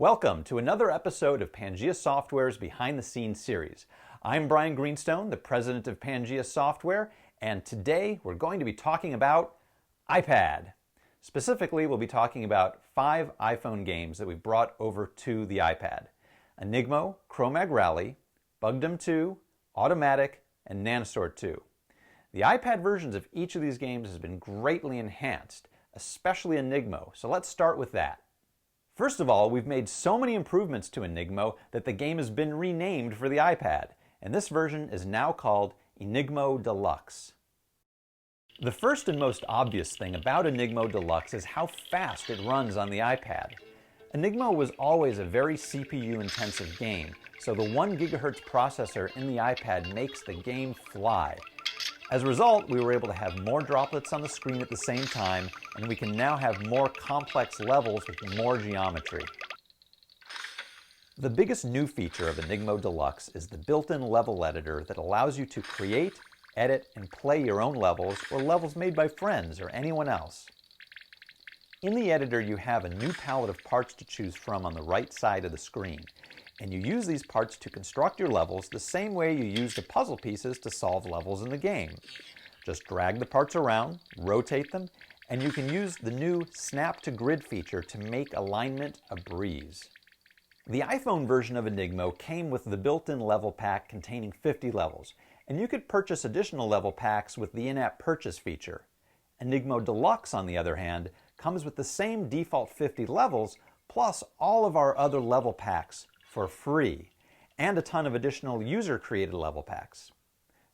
Welcome to another episode of Pangea Software's Behind the Scenes series. I'm Brian Greenstone, the president of Pangea Software, and today we're going to be talking about iPad. Specifically, we'll be talking about 5 iPhone games that we've brought over to the iPad. Enigmo, Cro-Mag Rally, Bugdom 2, Otto Matic, and Nanosaur 2. The iPad versions of each of these games has been greatly enhanced, especially Enigmo, so let's start with that. First of all, we've made so many improvements to Enigmo that the game has been renamed for the iPad, and this version is now called Enigma Deluxe. The first and most obvious thing about Enigma Deluxe is how fast it runs on the iPad. Enigma was always a very CPU-intensive game, so the 1 GHz processor in the iPad makes the game fly. As a result, we were able to have more droplets on the screen at the same time, and we can now have more complex levels with more geometry. The biggest new feature of Enigma Deluxe is the built-in level editor that allows you to create, edit, and play your own levels or levels made by friends or anyone else. In the editor, you have a new palette of parts to choose from on the right side of the screen, and you use these parts to construct your levels the same way you use the puzzle pieces to solve levels in the game. Just drag the parts around, rotate them, and you can use the new Snap to Grid feature to make alignment a breeze. The iPhone version of Enigmo came with the built-in level pack containing 50 levels, and you could purchase additional level packs with the in-app purchase feature. Enigma Deluxe, on the other hand, comes with the same default 50 levels, plus all of our other level packs for free, and a ton of additional user-created level packs.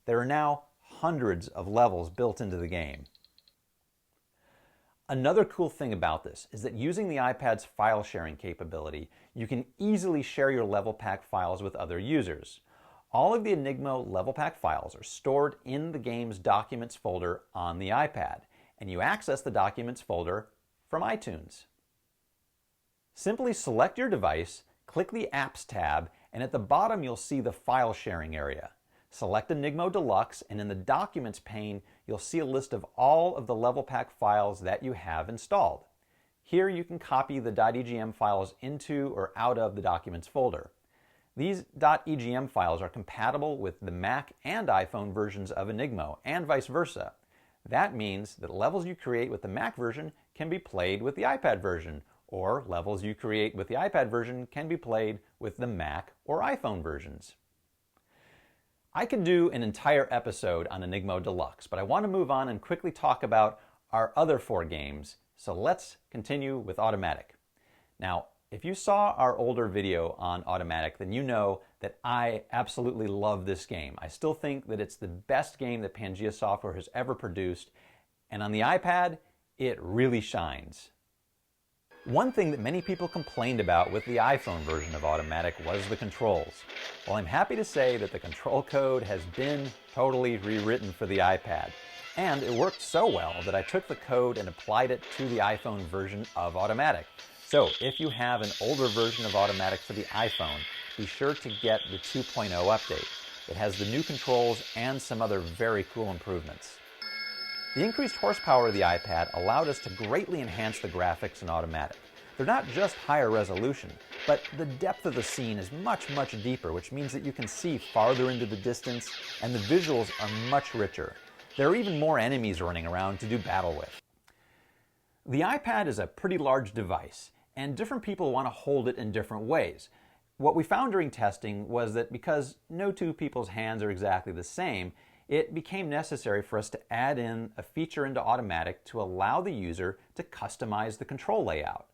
There are now hundreds of levels built into the game. Another cool thing about this is that using the iPad's file sharing capability, you can easily share your level pack files with other users. All of the Enigma level pack files are stored in the game's Documents folder on the iPad, and you access the Documents folder from iTunes. Simply select your device, click the Apps tab, and at the bottom you'll see the file sharing area. Select Enigma Deluxe, and in the Documents pane, you'll see a list of all of the level pack files that you have installed. Here you can copy the .egm files into or out of the Documents folder. These .egm files are compatible with the Mac and iPhone versions of Enigmo, and vice versa. That means that levels you create with the Mac version can be played with the iPad version, or levels you create with the iPad version can be played with the Mac or iPhone versions. I could do an entire episode on Enigma Deluxe, but I want to move on and quickly talk about our other 4 games, so let's continue with Otto Matic. Now, if you saw our older video on Otto Matic, then you know that I absolutely love this game. I still think that it's the best game that Pangea Software has ever produced, and on the iPad, it really shines. One thing that many people complained about with the iPhone version of Otto Matic was the controls. Well, I'm happy to say that the control code has been totally rewritten for the iPad, and it worked so well that I took the code and applied it to the iPhone version of Otto Matic. So if you have an older version of Otto Matic for the iPhone, be sure to get the 2.0 update. It has the new controls and some other very cool improvements. The increased horsepower of the iPad allowed us to greatly enhance the graphics in Otto Matic. They're not just higher resolution, but the depth of the scene is much, much deeper, which means that you can see farther into the distance, and the visuals are much richer. There are even more enemies running around to do battle with. The iPad is a pretty large device, and different people want to hold it in different ways. What we found during testing was that because no 2 people's hands are exactly the same, it became necessary for us to add in a feature into Otto Matic to allow the user to customize the control layout.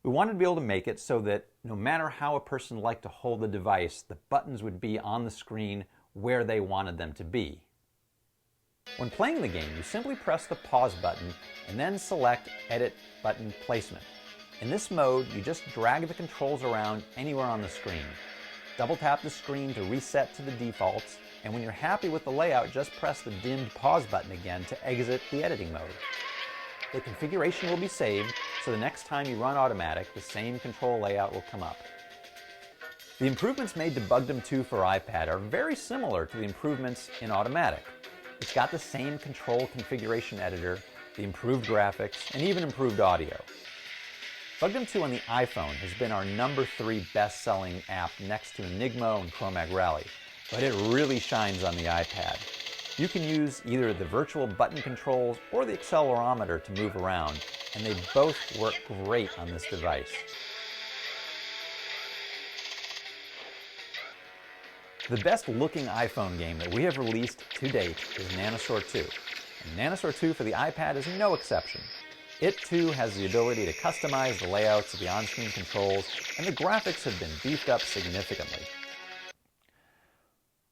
We wanted to be able to make it so that no matter how a person liked to hold the device, the buttons would be on the screen where they wanted them to be. When playing the game, you simply press the pause button and then select Edit Button Placement. In this mode, you just drag the controls around anywhere on the screen. Double tap the screen to reset to the defaults, and when you're happy with the layout, just press the dimmed pause button again to exit the editing mode. The configuration will be saved, so the next time you run Otto Matic, the same control layout will come up. The improvements made to Bugdom 2 for iPad are very similar to the improvements in Otto Matic. It's got the same control configuration editor, the improved graphics, and even improved audio. Bugdom 2 on the iPhone has been our #3 best-selling app next to Enigmo and Cro-Mag Rally, but it really shines on the iPad. You can use either the virtual button controls or the accelerometer to move around, and they both work great on this device. The best looking iPhone game that we have released to date is Nanosaur 2. And Nanosaur 2 for the iPad is no exception. It too has the ability to customize the layouts of the on-screen controls, and the graphics have been beefed up significantly.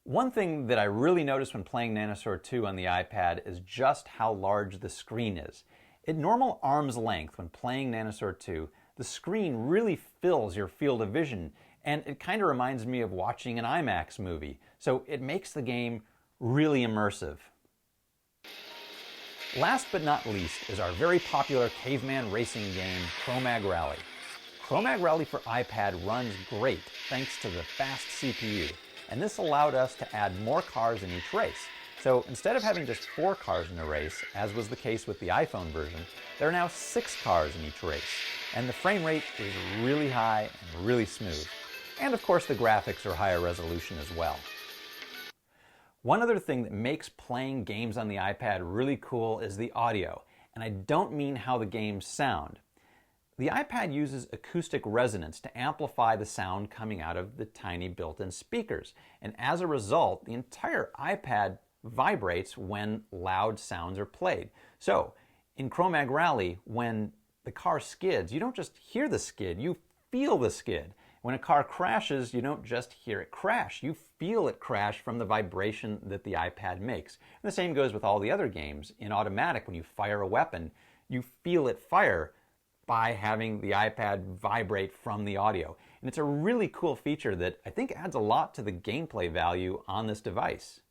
One thing that I really noticed when playing Nanosaur 2 on the iPad is just how large the screen is. At normal arm's length when playing Nanosaur 2, the screen really fills your field of vision, and it kind of reminds me of watching an IMAX movie, so it makes the game really immersive. Last but not least is our very popular caveman racing game, Cro-Mag Rally. Cro-Mag Rally for iPad runs great thanks to the fast CPU, and this allowed us to add more cars in each race. So instead of having just 4 cars in a race, as was the case with the iPhone version, there are now 6 cars in each race, and the frame rate is really high and really smooth. And of course the graphics are higher resolution as well. One other thing that makes playing games on the iPad really cool is the audio, and I don't mean how the games sound. The iPad uses acoustic resonance to amplify the sound coming out of the tiny built-in speakers, and as a result, the entire iPad vibrates when loud sounds are played. So, in Cro-Mag Rally, when the car skids, you don't just hear the skid, you feel the skid. When a car crashes, you don't just hear it crash, you feel it crash from the vibration that the iPad makes. And the same goes with all the other games. In Otto Matic, when you fire a weapon, you feel it fire by having the iPad vibrate from the audio. And it's a really cool feature that I think adds a lot to the gameplay value on this device.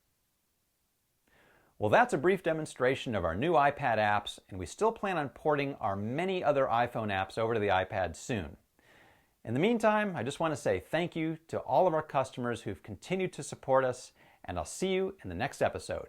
Well, that's a brief demonstration of our new iPad apps, and we still plan on porting our many other iPhone apps over to the iPad soon. In the meantime, I just want to say thank you to all of our customers who've continued to support us, and I'll see you in the next episode.